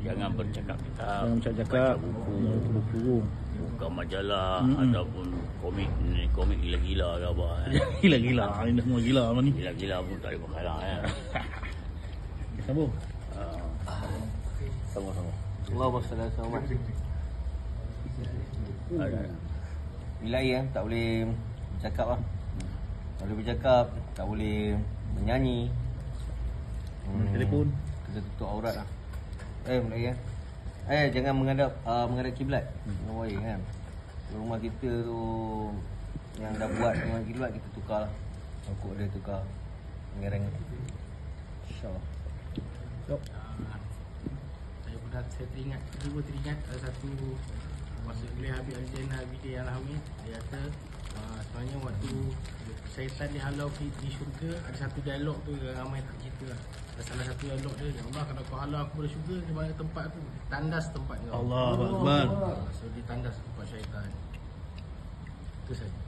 Jangan bercakap-cakap. Jangan bercakap-cakap. Baca buku. Buka majalah ataupun komik gila-gila ke apa. Gila-gila. Ini dah semua gila apa ni? Gila-gila pun tak boleh pakai lah. Sambung. Sama-sama. Allah Subhanahu Bila tak boleh bercakap lah. Tak boleh bercakap, tak boleh menyanyi. Telefon. Kita tutup aurat lah. Mulai jangan menghadap kiblat. No way kan. Rumah kita tu yang dah buat dengan kiblat kita tukar lah. Pokok dia tukar. Mengereng. InsyaAllah. Saya teringat ada satu masa beliau Habib Al-Zainal Abidin Al-Hamid, dia kata sebenarnya waktu syaitan dihalau di syurga, ada satu dialog tu yang ramai tak cerita lah. Salah satu dialog dia, ya Allah kalau kau halau aku pada syurga, di mana tempat aku? Tandas tempat kau. Allahu Akbar. So ditandas tempat syaitan. Itu saja.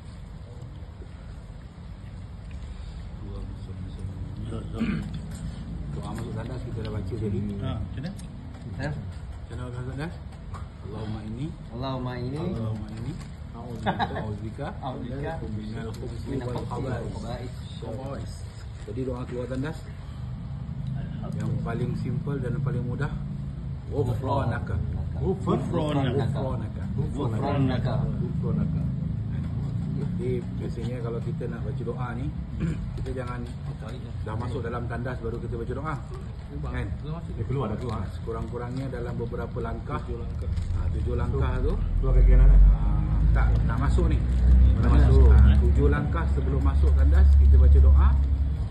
Doa masuk tandas kita dah baca tadi. Macam mana? Macam mana masuk tandas? Allahumma ini A'udzubika minal khubuthi wal khaba'is. Jadi doa keluar tandas yang paling simple dan paling mudah, Ghufranaka. Jadi biasanya kalau kita nak baca doa ni, kita jangan dah masuk dalam tandas baru kita baca doa, kan? Dia keluar. Sekurang-kurangnya dalam beberapa langkah, 7 langkah tu keluar ke kanan. Tak masuk ni. 7 langkah sebelum masuk tandas kita baca doa,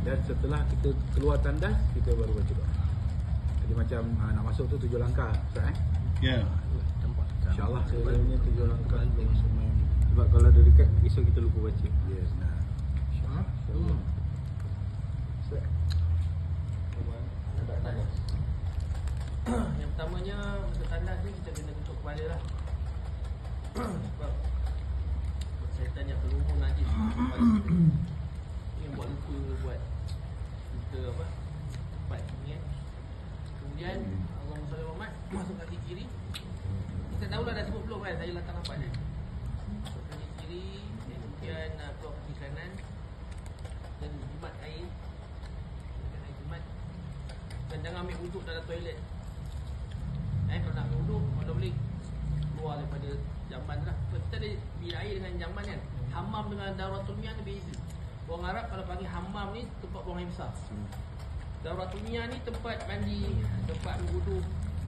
dan setelah kita keluar tandas kita baru baca doa. Jadi macam nak masuk tu 7 langkah, Ustaz Ya. InsyaAllah sebenarnya 7 langkah sebab kalau dia dekat esok kita lupa baca. Yes, nah. InsyaAllah. Yang pertamanya untuk tandas ni kita kena tutup kepala lah. Sebab syaitan yang terumur najis kepala kita. Ini buat luka, buat apa, tempat ni kan. Kemudian Allah SWT masuk kaki kiri. Kita tahulah dah sebut belum kan, saya letak nampak kan. Masuk kaki kiri, kemudian keluar kaki kanan, dan jimat air. Jimat. Dan jangan ambil wuduk dalam toilet. Kalau nak wuduk, kalau boleh keluar daripada jamban lah. Kita ada bilik air dengan jamban kan. Hammam dengan Dauratul Miyah ni beza. Orang Arab kalau panggil hammam ni tempat buang air besar. Dauratul Miyah ni tempat mandi, tempat wuduk.